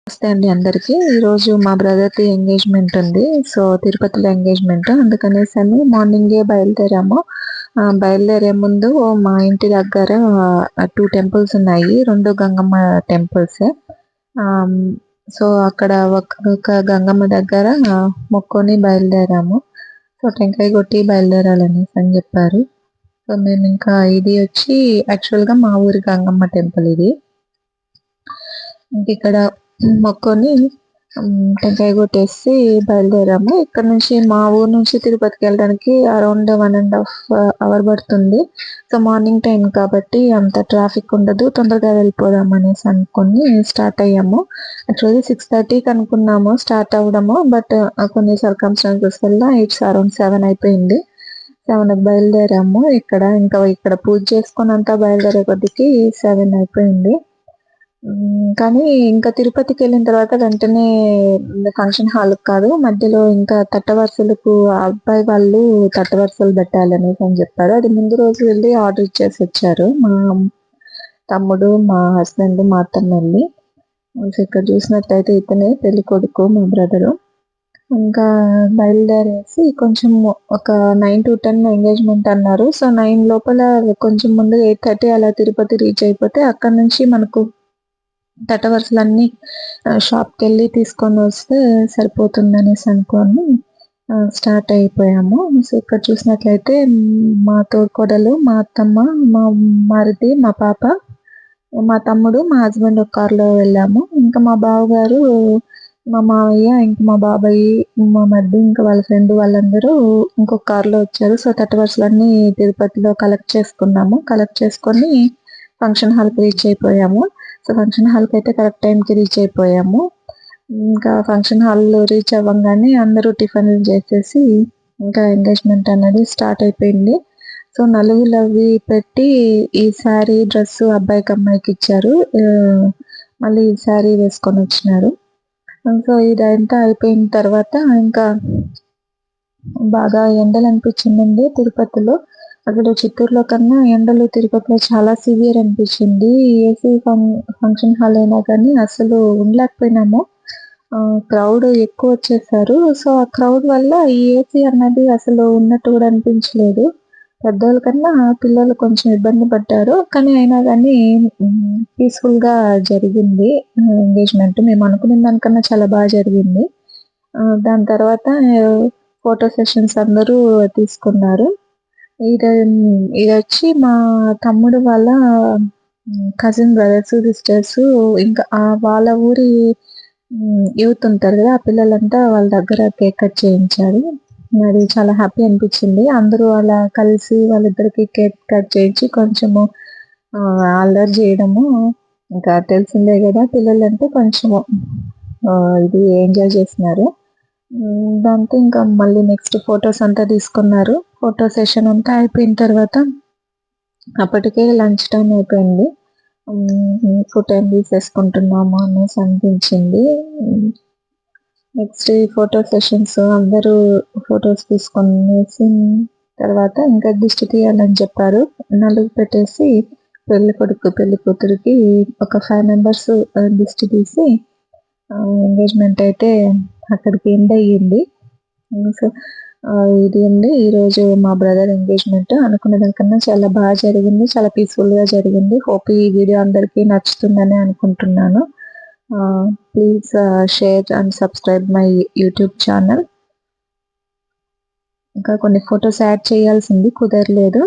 నమస్తే అండి అందరికి. ఈరోజు మా బ్రదర్‌ది ఎంగేజ్‌మెంట్ ఉంది. సో, తిరుపతిలో ఎంగేజ్‌మెంట్. అందుకనేసని మార్నింగే బయలుదేరాము. బయలుదేరే ముందు మా ఇంటి దగ్గర 2 టెంపుల్స్ ఉన్నాయి. 2 గంగమ్మ టెంపుల్సే. ఆహ్, సో, అక్కడ ఒక గంగమ్మ దగ్గర మొక్కుకొని బయలుదేరాము. సో, టెంకాయ కొట్టి బయలుదేరాలనేసని చెప్పారు. సో, మేమింకా ఇది వచ్చి యాక్చువల్‌గా మా ఊరి గంగమ్మ టెంపుల్ ఇది. ఇంకిక్కడ మొక్కుకొని టెంకాయ కొట్టేసి బయలుదేరాము. ఇక్కడ నుంచి మా ఊరు నుంచి తిరుపతికెళ్ళడానికి అరౌండ్ 1 అవర్ పడుతుంది. సో, మార్నింగ్ టైమ్ కాబట్టి అంత ట్రాఫిక్ ఉండదు. తొందరగా వెళ్ళిపోదాం అనేసి అనుకోని స్టార్ట్ అయ్యాము. యాక్చువల్లీ 6:30కి అనుకున్నాము స్టార్ట్ అవ్వడము. బట్ కొన్ని సర్కమ్‌స్టాన్సెస్ వల్ల ఇట్స్ అరౌండ్ 7 అయిపోయింది. 7కి బయలుదేరాము. ఇక్కడ పూజ చేసుకొని అంతా బయలుదేరే కొద్దికి 7 అయిపోయింది. కానీ ఇంకా తిరుపతికెళ్ళిన తర్వాత వెంటనే ఫంక్షన్ హాల్‌కి కాదు. మధ్యలో ఇంకా తట్టవరుసలకు ఆ అబ్బాయి వాళ్ళు తట్టవరుసలు పెట్టాలనేసని చెప్పారు. అది ముందు రోజు వెళ్లి ఆర్డర్ ఇచ్చేసొచ్చారు. మా తమ్ముడు, మా హస్బెండ్, మా అత్తమ్మెళ్లి. సో, ఇక్కడ చూసినట్టయితే ఇతనే పెళ్ళికొడుకు మా బ్రదరు. ఇంకా బయలుదేరేసి కొంచెం ఒక 9-10 ఎంగేజ్‌మెంట్ అన్నారు. సో, 9 లోపల కొంచెం ముందు 8:30 అలా తిరుపతి రీచ్ అయిపోతే అక్కడి నుంచి మనకు తట్టవరుసలన్నీ షాప్‌కెళ్ళి తీసుకొనొస్తే సరిపోతుందనేసి అనుకోని స్టార్ట్ అయిపోయాము. సో, ఇక్కడ చూసినట్లయితే మా తోడికోడలు, మా అత్తమ్మ, మా మరిది, మా పాప, మా తమ్ముడు, మా హస్బెండ్ ఒక కార్‌లో వెళ్ళాము. ఇంకా మా బావగారు, మా మావయ్య, ఇంక మా బాబాయ్, మా మరిది, ఇంకా వాళ్ళ ఫ్రెండ్ వాళ్ళందరూ ఇంకొక కార్‌లో వచ్చారు. సో, తట్టవరుసలన్నీ తిరుపతిలో కలెక్ట్ చేసుకున్నాము. కలెక్ట్ చేసుకొని ఫంక్షన్ హాల్‌కి రీచ్ అయిపోయాము. సో, ఫంక్షన్ హాల్‌కయితే కరెక్ట్ టైంకి రీచ్ అయిపోయాము. ఇంకా ఫంక్షన్ హాల్‌లో రీచ్ అవ్వంగానే అందరూ టిఫిన్‌లు చేసేసి ఇంకా ఎంగేజ్‌మెంట్ అనేది స్టార్ట్ అయిపోయింది. సో, నలుగులవి పెట్టి ఈ శారీ, డ్రెస్సు అబ్బాయికి, అమ్మాయికి ఇచ్చారు. మళ్ళీ ఈ శారీ వేసుకొనొచ్చినారు. సో, ఇదంతా అయిపోయిన తర్వాత ఇంకా బాగా ఎండలనిపించిందండి తిరుపతిలో. అసలు చిత్తూరులో కన్నా ఎండలు తిరుపతిలో చాలా సివియర్ అనిపించింది. ఏసీ ఫంక్షన్ హాల్ అయినా కానీ అసలు ఉండలేకపోయినాము. క్రౌడ్ ఎక్కువొచ్చేసారు. సో, ఆ క్రౌడ్ వల్ల ఈ ఏసీ అన్నది అసలు ఉన్నట్టు కూడా అనిపించలేదు. పెద్దోళ్ళ కన్నా పిల్లలు కొంచెం ఇబ్బంది పడ్డారు. కానీ అయినా గానీ పీస్‌ఫుల్‌గా జరిగింది ఎంగేజ్‌మెంట్. మేము అనుకున్న దానికన్నా చాలా జరిగింది. దాని తర్వాత ఫోటో సెషన్స్ అందరూ తీసుకున్నారు. ఇది ఇదొచ్చి మా తమ్ముడు వాళ్ళ కజిన్ బ్రదర్స్, సిస్టర్స్ ఇంకా వాళ్ళ ఊరి యూత్ ఉంటారు గదా! ఆ పిల్లలంతా వాళ్ళ దగ్గర కేక్ కట్ చేయించారు. అది చాలా హ్యాపీ అనిపిచ్చింది. అందరూ అలా కలిసి వాళ్ళిద్దరికి కేక్ కట్ చేయించి కొంచెము అల్లరి జేయడము ఇంకా తెలిసిందే గదా! పిల్లలంటే కొంచెము ఇది ఎంజాయ్ చేస్తున్నారు. దాంతో ఇంకా మళ్ళీ నెక్స్ట్ ఫోటోస్ అంతా తీసుకున్నారు. ఫోటో సెషన్ అంతా అయిపోయిన తర్వాత అప్పటికే లంచ్ టైమ్ అయిపోయింది. ఫుడ్ టైమ్ తీసేసుకుంటున్నాము అనేసి అనిపించింది. నెక్స్ట్ ఈ ఫోటో సెషన్స్ అందరూ ఫోటోస్ తీసుకునేసిన తర్వాత ఇంకా దిష్టి తీయాలని చెప్పారు. నలుగు పెట్టేసి పెళ్ళికొడుకు, పెళ్ళికూతురికి ఒక 5 మెంబర్స్ దిష్టి తీసి ఎంగేజ్‌మెంట్ అయితే అక్కడికి ఎండ్ అయ్యింది. సో, ఇది అండి ఈరోజు మా బ్రదర్ ఎంగేజ్‌మెంట్. అనుకున్న దానికన్నా చాలా జరిగింది. చాలా పీస్‌ఫుల్‌గా జరిగింది. హోప్ ఈ వీడియో అందరికీ నచ్చుతుందని అనుకుంటున్నాను. Please share and subscribe my YouTube channel. ఇంకా కొన్ని ఫోటోస్ యాడ్ చేయాల్సింది కుదరలేదు.